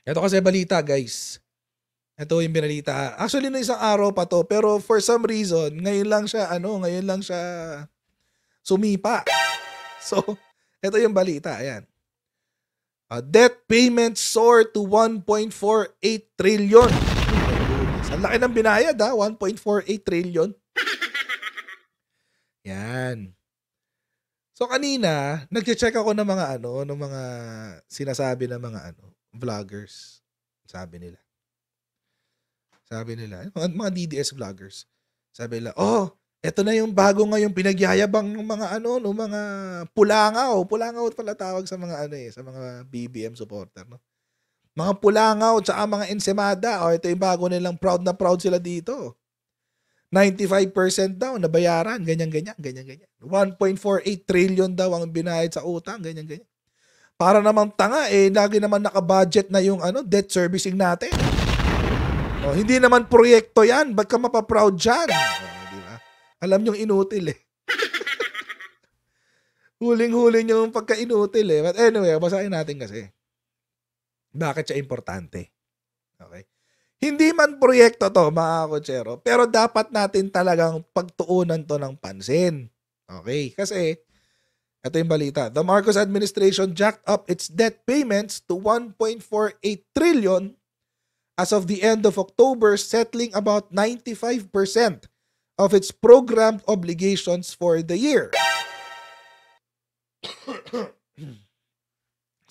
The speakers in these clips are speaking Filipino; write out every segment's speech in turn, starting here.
Ito kasi balita, guys. Ito yung binalita. Actually, na isang araw pa to, pero for some reason, ngayon lang siya sumipa. So, ito yung balita. Ayan. Debt payments soar to 1.48 trillion. Ang laki ng binayad, 1.48 trillion. Yan. So kanina, nagche-check ako ng mga sinasabi ng mga vloggers. Sabi nila, mga DDS vloggers. Sabi nila, eto na yung bago ngayong pinagyayabang ng mga ng mga pulangaw. Pulangaw pala tawag sa mga sa mga BBM supporter, no? Mga pulangaw tsaka mga ensemada. Ito yung bago nilang proud na proud sila dito. 95% daw nabayaran, ganyan. 1.48 trillion daw ang binayad sa utang, ganyan. Para namang tanga lagi naman naka-budget na yung debt servicing natin. Hindi naman proyekto 'yan, ba't ka mapaproud diyan? Di ba? Alam niyong inutil Huling-huling yung pagka-inutil But anyway, basahin natin kasi. Bakit siya importante? Okay? Hindi man proyekto to, mga kotsero, pero dapat natin talagang pagtuunan to ng pansin. Okay? Kasi, ito yung balita. The Marcos administration jacked up its debt payments to 1.48 trillion as of the end of October, settling about 95% of its programmed obligations for the year.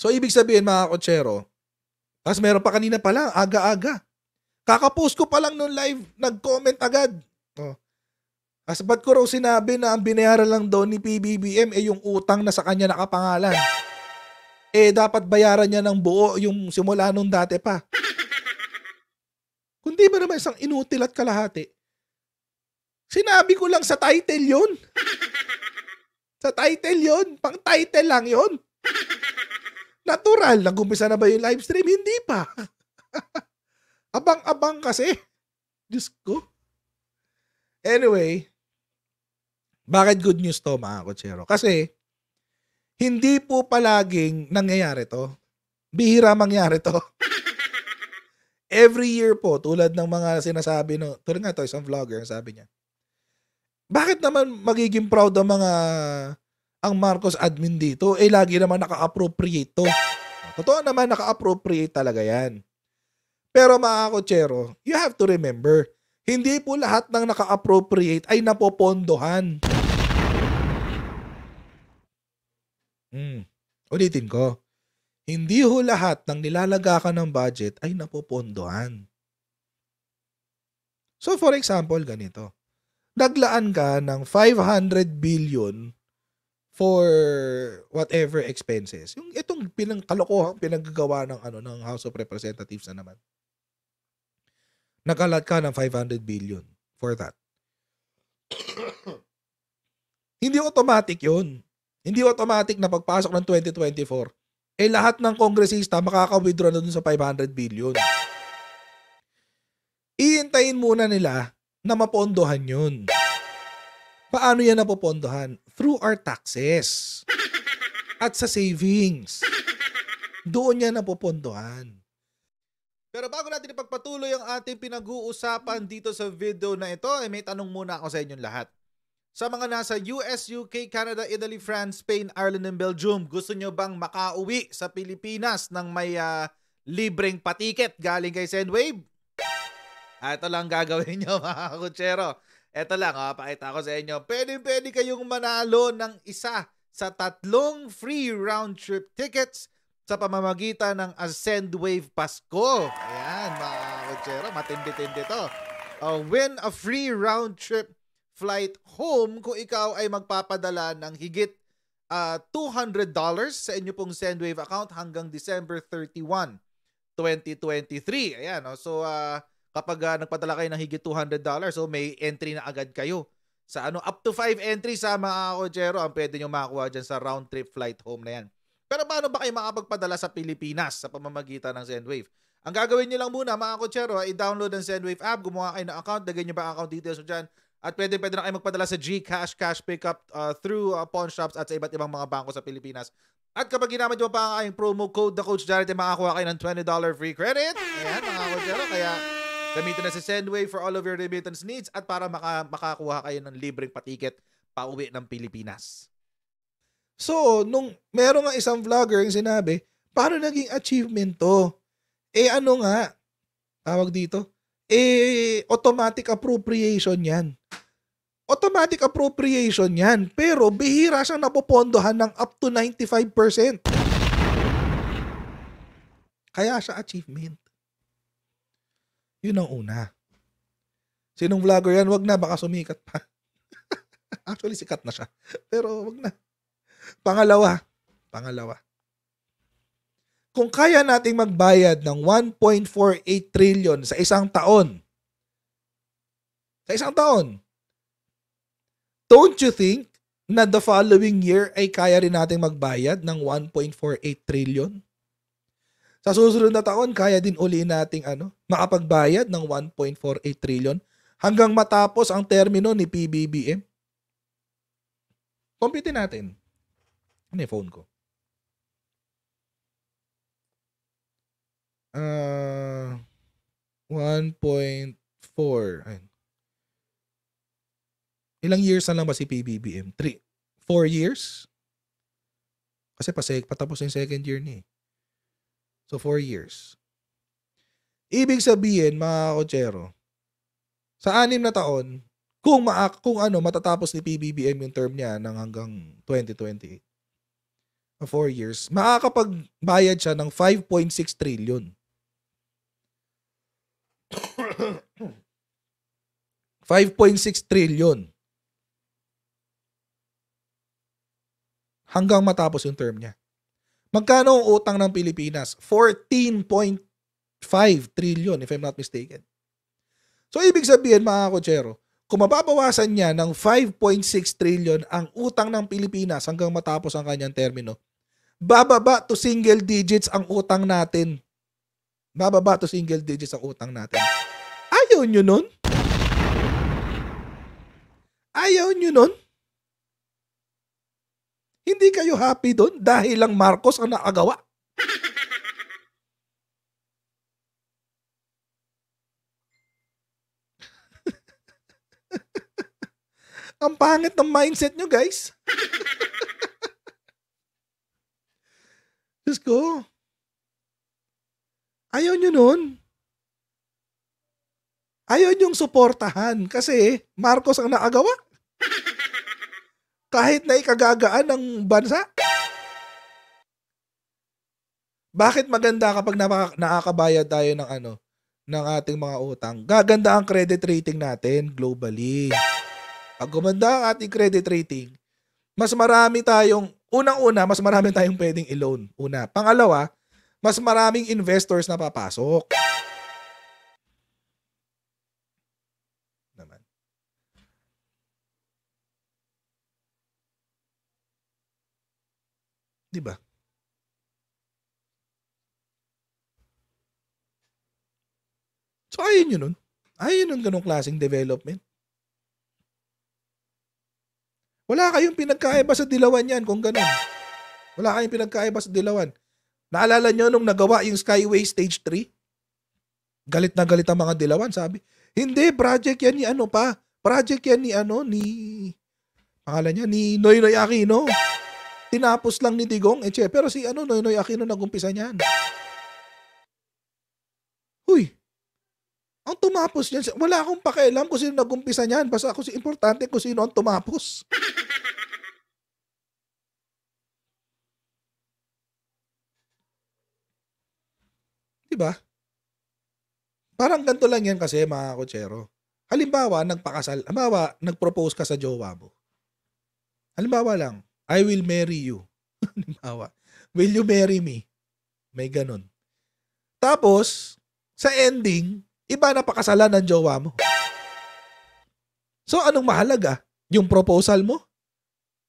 So, ibig sabihin, mga kotsero, tapos meron pa kanina pa lang, aga-aga. Kakapost ko pa lang nung live, nag-comment agad. As ba't ko raw sinabi na ang binayaran lang daw ni PBBM yung utang na sa kanya nakapangalan. Dapat bayaran niya ng buo yung simula nung dati pa. Kundi ba naman isang inutil at kalahati? Sinabi ko lang sa title yun. Sa title yun. Pang title lang yun. Natural. Nag-umpisa na ba yung live stream? Hindi pa. Abang-abang kasi. Diyos ko. Anyway, bakit good news to, mga kotsero? Kasi, hindi po palaging nangyayari to. Bihira mangyari to. Every year po, tulad ng mga sinasabi, tulad nga to, isang vlogger, sabi niya, bakit naman magiging proud ang Marcos admin dito? Lagi naman naka-appropriate to. Totoo naman, naka-appropriate talaga yan. Pero mga kotsero, you have to remember, hindi po lahat ng naka-appropriate ay napopondohan. Ulitin ko, hindi ho lahat ng nilalagakan ng budget ay napopondohan. So for example, ganito. Naglaan ka ng 500 billion for whatever expenses. Yung itong kalokohang pinagagawa ng House of Representatives na naman. Nag-allot ka ng 500 billion for that. Hindi automatic yun. Hindi automatic na pagpasok ng 2024, lahat ng kongresista makaka-withdraw na dun sa 500 billion. Iintayin muna nila na mapondohan yun. Paano yan napopondohan? Through our taxes. At sa savings. Doon yan napopondohan. Pero bago natin ipagpatuloy ang ating pinag-uusapan dito sa video na ito, may tanong muna ako sa inyong lahat. Sa mga nasa US, UK, Canada, Italy, France, Spain, Ireland, and Belgium, gusto nyo bang makauwi sa Pilipinas ng may libreng patiket galing kay Sendwave? Ito lang gagawin nyo, mga kutsero. Ito lang, pakita ko sa inyo. Pwede kayong manalo ng isa sa 3 free round-trip tickets sa pamamagitan ng Sendwave Pasko. Ayan, mga kutsero, matindi-tindi to. Win a free round-trip flight home kung ikaw ay magpapadala ng higit $200 sa inyo pong Sendwave account hanggang December 31, 2023. Ayan, so kapag nagpadala kayo ng higit $200, so may entry na agad kayo sa up to 5 entries sa mga kutsero ang pwede nyo makakuha dyan sa round trip flight home na yan. Pero paano ba kayo makapagpadala sa Pilipinas sa pamamagitan ng Sendwave? Ang gagawin nyo lang muna, mga kutsero, i-download ang Sendwave app, gumawa kayo ng account, lagyan nyo ba account details mo dyan, at pwede na kayo magpadala sa GCash, cash pickup through pawn shops at sa iba't ibang mga bangko sa Pilipinas. At kapag ginamit mo pa ang aking promo code na Coach Jared, makakuha kayo ng $20 free credit. Ayan, mga Coachero. Kaya gamitin na si Sendwave for all of your remittance needs at para makakuha kayo ng libreng patiket pauwi ng Pilipinas. So, nung meron nga isang vlogger yung sinabi, paano naging achievement to? Ano nga, tawag dito? Automatic appropriation yan. Automatic appropriation yan. Pero bihira siyang napopondohan ng up to 95%. Kaya siya achievement. Yun ang una. Sinong vlogger yan? Wag na, baka sumikat pa. Actually, sikat na siya. Pero wag na. Pangalawa. Kung kaya nating magbayad ng 1.48 trillion sa isang taon, don't you think na the following year ay kaya rin nating magbayad ng 1.48 trillion? Sa susunod na taon, kaya din uli nating makapagbayad ng 1.48 trillion hanggang matapos ang termino ni PBBM? Compute natin. Ano yung phone ko? 1.4. Ayun. Ilang years na lang ba si PBBM? 4 years? Kasi patapos yung second year niya. So 4 years. Ibig sabihin, mga Kochero, sa 6 na taon, kung matatapos ni PBBM yung term niya ng hanggang 2028, 4 years, makakapagbayad siya ng 5.6 trillion. 5.6 trillion. Hanggang matapos yung term niya. Magkano ang utang ng Pilipinas? 14.5 trillion if I'm not mistaken. So ibig sabihin, mga Kochero, kung mababawasan niya ng 5.6 trillion ang utang ng Pilipinas hanggang matapos ang kanyang termino, bababa to single digits ang utang natin. Ayaw nyo nun? Hindi kayo happy doon dahil lang Marcos ang nakagawa? Ang pangit ng mindset nyo, guys. Diyos ko. Ayaw nyo nun. Ayaw nyong suportahan kasi Marcos ang nakagawa. Kahit na ikagagaan ng bansa. Bakit maganda kapag nakakabayad tayo ng ating mga utang? Gaganda ang credit rating natin globally. Pag gumanda ang ating credit rating, mas marami tayong pwedeng i-loan. Una. Pangalawa, mas maraming investors na papasok. Naman. Diba? So ayun yun nun. Ayun yung ganong klaseng development. Wala kayong pinagkaiba sa Dilawan yan kung ganun. Wala kayong pinagkaiba sa Dilawan. Naalala nyo nung nagawa yung Skyway Stage 3? Galit na galit ang mga Dilawan, sabi. Hindi, project yan ni Project yan pangalan niya, ni Noynoy Aquino. Tinapos lang ni Digong Eche. Pero si Noynoy Aquino nagumpisa niyan. Huy, ang tumapos niyan, wala akong pakialam kung sino nagumpisa niyan. Basta importante kung sino ang tumapos. Diba? Parang ganito lang yan kasi, mga Kochero. Halimbawa, nagpropose ka sa jowa mo. Halimbawa lang, I will marry you. Halimbawa, will you marry me? May ganun. Tapos, sa ending, iba na pakasalan ng jowa mo. So, anong mahalaga? Yung proposal mo?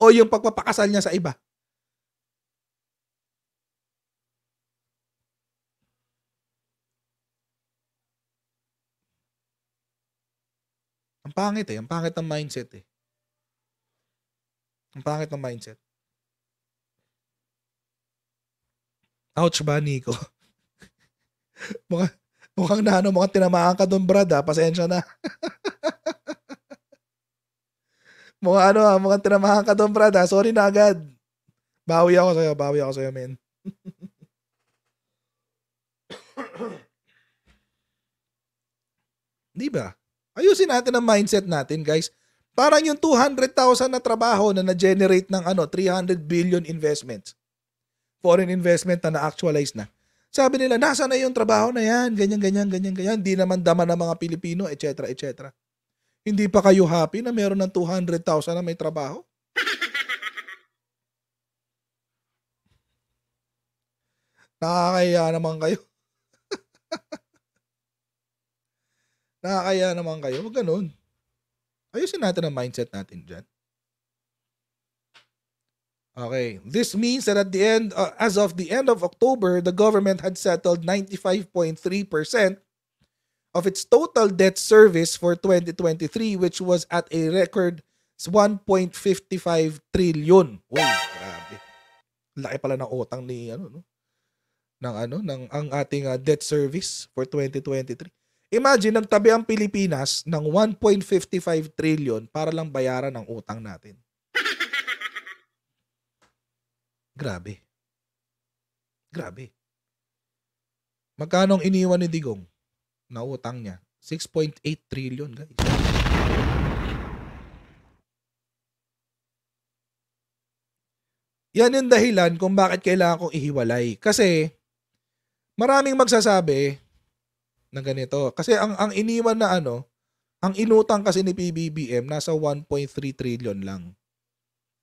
O yung pagpapakasal niya sa iba? Ang pangit eh. Ang pangit ng mindset eh. Ang pangit ng mindset. Ouch ba, Nico? Mukhang na ano, mukhang tinamaan ka doon, brad, ha? Pasensya na. Mukhang tinamaan ka doon, brad, ha? Sorry na agad. Bawi ako sa'yo, men. Di ba? Ayusin natin ang mindset natin, guys. Parang yung 200,000 na trabaho na na-generate ng 300 billion investments. Foreign investment na na-actualize na. Sabi nila, nasa na yung trabaho na yan? Ganyan. Hindi naman dama ng mga Pilipino, etc. Hindi pa kayo happy na meron ng 200,000 na may trabaho? Nakakaya naman kayo. Nakakaya naman kayo. Huwag ganun. Ayusin natin ang mindset natin dyan. Okay. This means that at the end, as of the end of October, the government had settled 95.3% of its total debt service for 2023, which was at a record 1.55 trillion. Wow, grabe. Laki pala ng utang ni ng ang ating debt service for 2023. Imagine, nagtabi ang Pilipinas ng 1.55 trillion para lang bayaran ang utang natin. Grabe. Magkano ang iniwan ni Digong na utang niya? 6.8 trillion, guys. Yan yung dahilan kung bakit kailangan kong ihiwalay. Kasi maraming magsasabi ng ganito. Kasi ang iniwan na ang inutang kasi ni PBBM nasa 1.3 trillion lang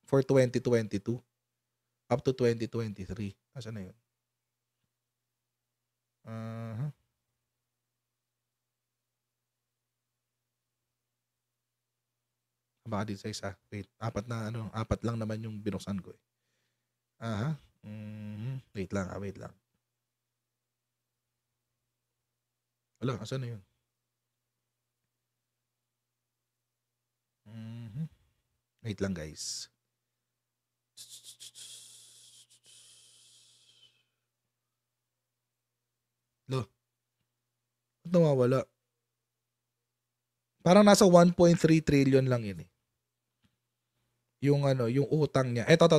for 2022 up to 2023. Asa na yun? Baka di sa isa. Wait, apat lang naman yung binuksan ko eh. Wait lang. Wala, asa na yun? Wait lang, guys. Ba't nawawala? Parang nasa 1.3 trillion lang yun eh. Yung yung utang niya. Eto.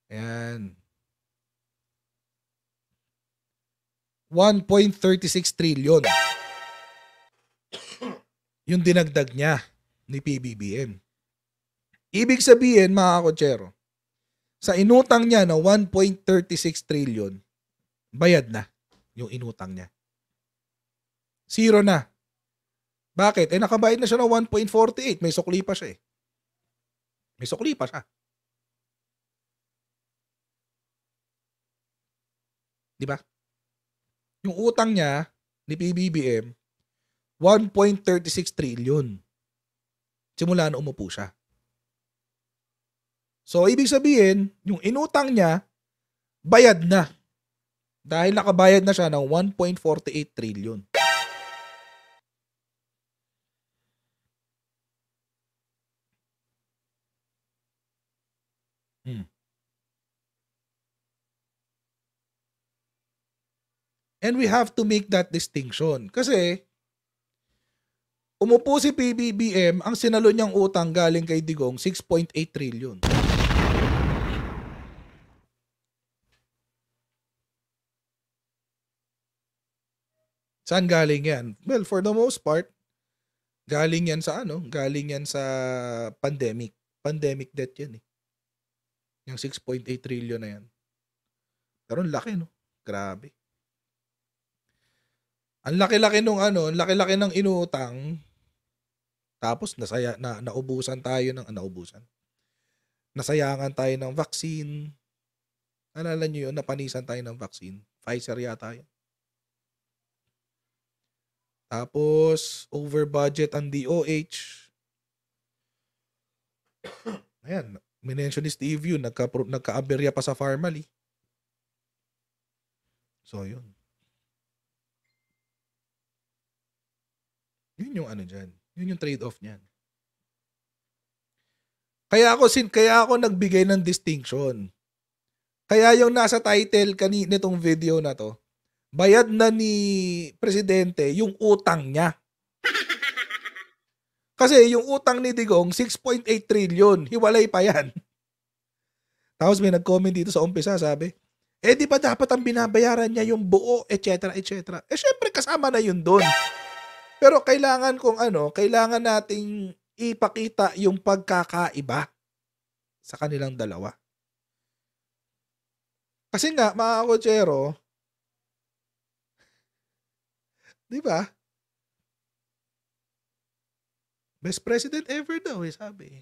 Ayan. 1.36 trillion. Yung dinagdag niya ni PBBM. Ibig sabihin, mga kotsero, sa inutang niya na 1.36 trillion, bayad na yung inutang niya. Zero na. Bakit? Nakabayad na siya ng 1.48. May sukli pa siya eh. Di ba? Yung utang niya ni PBBM, 1.36 trillion. Simula na umupo siya. So, ibig sabihin, yung inutang niya, bayad na. Dahil nakabayad na siya ng 1.48 trillion. And we have to make that distinction. Kasi, umupo si PBBM, ang sinalo niyang utang galing kay Digong, 6.8 trillion. Saan galing yan? Well, for the most part, galing yan sa pandemic. Pandemic debt yan eh. Yung 6.8 trillion na yan. Pero ang laki, no? Grabe. Ang laki-laki ng inutang. Tapos naubusan tayo nasayangan tayo ng vaccine. Alala niyo yun, napanisan tayo ng vaccine. Pfizer yata yun. Tapos, over budget ang DOH. Ayan, minention ni Steve yun, nagka-aberya pa sa Pharmally. So, yun. Yun yung dyan. Yun yung trade-off niyan. Kaya ako nagbigay ng distinction. Kaya yung nasa title nitong video na to, bayad na ni Presidente yung utang niya. Kasi yung utang ni Digong, 6.8 trillion. Hiwalay pa yan. Tapos may nag-comment dito sa umpisa, sabi, di ba dapat ang binabayaran niya yung buo, etc., etc. Syempre kasama na yun doon. Pero kailangan nating ipakita yung pagkakaiba sa kanilang dalawa. Kasi nga, mga kotsero, di ba? Best president ever daw, sabi.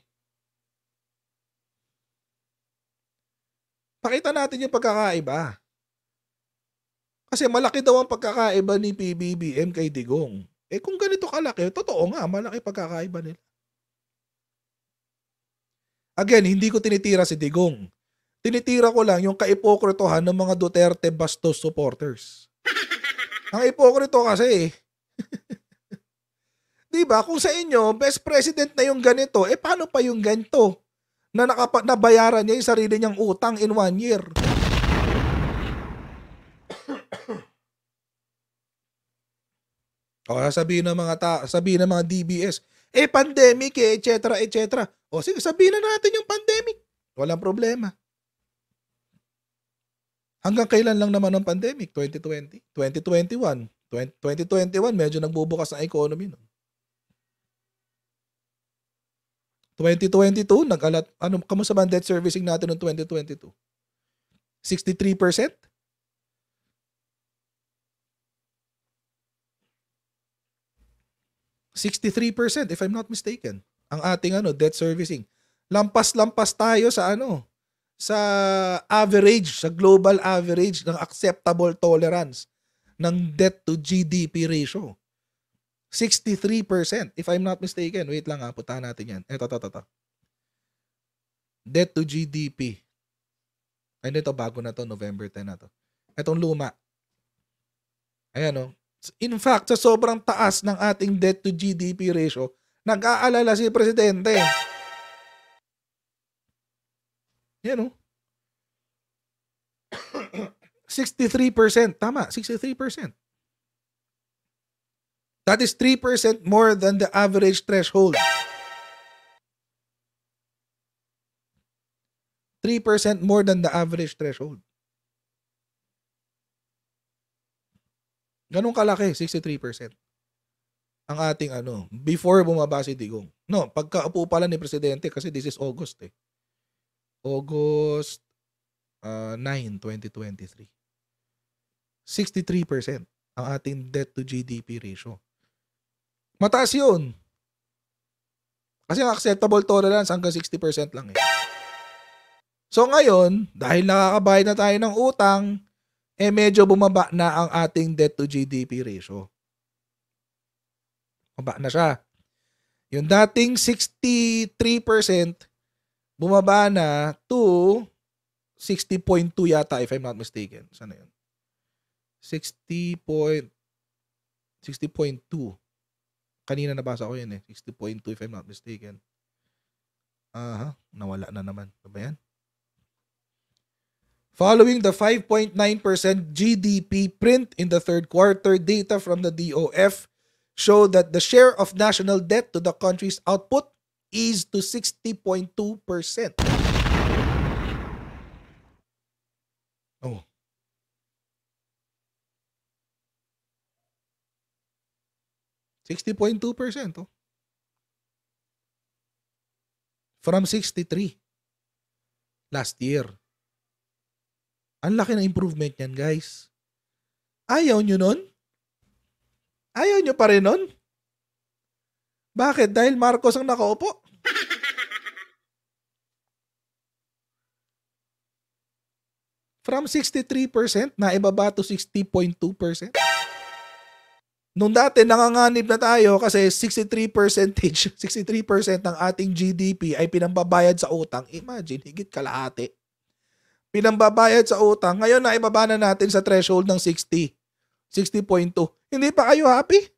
Pakita natin yung pagkakaiba. Kasi malaki daw ang pagkakaiba ni PBBM kay Digong. Kung ganito kalaki, totoo nga, malaki pagkakaiba nila. Again, hindi ko tinitira si Digong. Tinitira ko lang yung kaipokritohan ng mga Duterte Bastos supporters. Ang ipokrito kasi diba, kung sa inyo, best president na yung ganito, paano pa yung ganito? Na nabayaran niya yung sarili niyang utang in 1 year. O sabihin ng mga DBS, pandemic etc., etc. O sige, sabihin na natin yung pandemic. Walang problema. Hanggang kailan lang naman ang pandemic? 2020? 2021? 2021, medyo nagbubukas ang economy. No? 2022, kamusta ba ang debt servicing natin noong 2022? 63%? 63% if I'm not mistaken. Ang ating debt servicing. Lampas-lampas tayo sa sa average, sa global average ng acceptable tolerance ng debt to GDP ratio. 63% if I'm not mistaken. Wait lang puntahan natin yan. Ito. Debt to GDP. Ay, ito bago na to, November 10 na to. Itong luma. Ayan In fact, sa sobrang taas ng ating debt to GDP ratio, nag-aalala si Presidente. Yan 63%. Tama, 63%. That is 3% more than the average threshold. 3% more than the average threshold. Ganun kalaki, 63%. Ang ating before bumaba si Digong. No, pagkaupo pala ni Presidente kasi this is August August 9, 2023. 63% ang ating debt to GDP ratio. Mataas yun. Kasi ang acceptable tolerance hanggang 60% lang So ngayon, dahil nakakabayad na tayo ng utang, medyo bumaba na ang ating debt to GDP ratio. Bumaba na siya. Yung dating 63%, bumaba na to 60.2 yata if I'm not mistaken. Sana yun? 60.2. Kanina nabasa ko yun 60.2 if I'm not mistaken. Nawala na naman. Ano ba yan? Following the 5.9% GDP print in the third quarter, data from the DOF show that the share of national debt to the country's output eased to 60.2%. Oh. $60.2%. From 63 last year. Ang laki ng improvement niyan, guys. Ayaw nyo nun? Ayaw nyo pa rin nun? Bakit? Dahil Marcos ang nakaupo? From 63%, naibaba to 60.2%. Nung dati, nanganganib na tayo kasi 63% ng ating GDP ay pinambabayad sa utang. Imagine, higit kalahati. Pinambabayad sa utang. Ngayon, naibaba na natin sa threshold ng 60. 60.2. Hindi pa kayo happy?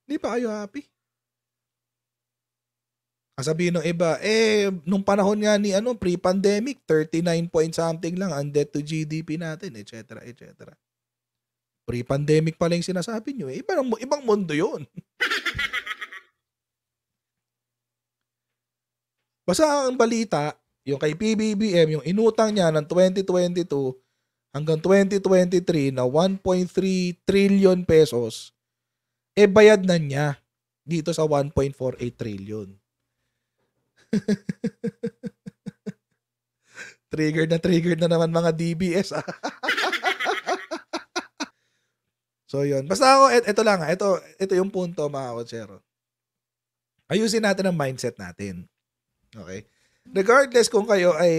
Hindi pa kayo happy? Sabihin ng iba, nung panahon nga ni pre-pandemic, 39 point something lang ang debt to GDP natin, etc. etc. Pre-pandemic pa lang yung sinasabi nyo. Ibang mundo yun. Basta ang balita, yung kay PBBM, yung inutang niya ng 2022 hanggang 2023 na 1.3 trillion pesos, bayad na niya dito sa 1.48 trillion. Triggered na naman mga DBS. So yun. Basta ako, ito lang. Ito yung punto, mga kotsero. Ayusin natin ang mindset natin. Okay? Regardless kung kayo ay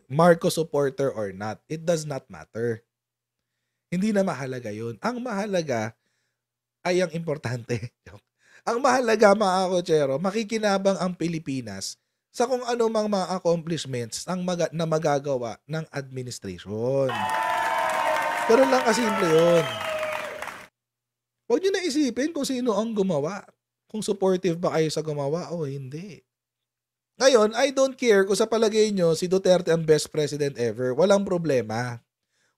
Marcos supporter or not, it does not matter. Hindi na mahalaga yun. Ang mahalaga ay ang importante. Ang mahalaga, mga kotsero, makikinabang ang Pilipinas sa kung ano mang mga accomplishments na magagawa ng administration. Pero lang kasimple yun. Huwag nyo na isipin kung sino ang gumawa. Kung supportive ba kayo sa gumawa o hindi. Ngayon, I don't care kung sa palagay nyo si Duterte ang best president ever. Walang problema.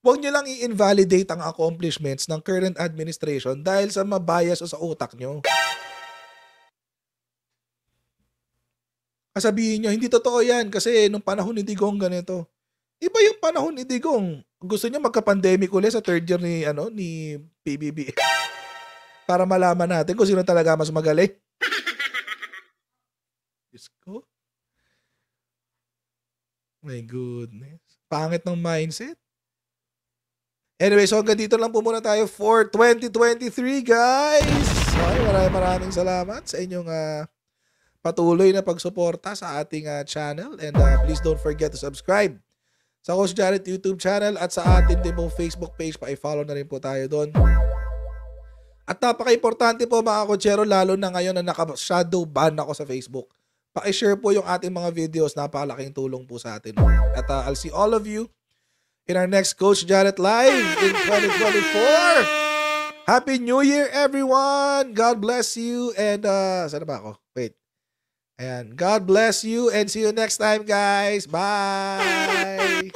Huwag nyo lang i-invalidate ang accomplishments ng current administration dahil sa mabias o sa utak nyo. Sabihin nyo, hindi totoo yan kasi nung panahon ni Digong ganito. Iba yung panahon ni Digong. Gusto niya magka-pandemic ulit sa third year ni PBB. Para malaman natin kung sino talaga mas magaling. Diyos ko. My goodness. Pangit ng mindset. Anyway, so hanggang dito lang po muna tayo for 2023, guys. Okay, maraming salamat sa inyong patuloy na pagsuporta sa ating channel. And please don't forget to subscribe sa Coach Jared YouTube channel at sa ating din po Facebook page. Pa-follow na rin po tayo doon. At napaka-importante po, mga kotsero, lalo na ngayon na naka-shadow ban ako sa Facebook. Paki-share po yung ating mga videos. Napakalaking tulong po sa atin. At I'll see all of you in our next Coach Jared Live in 2024. Happy New Year, everyone! God bless you. And, saan ba ako? Wait. Ayan. God bless you and see you next time, guys. Bye!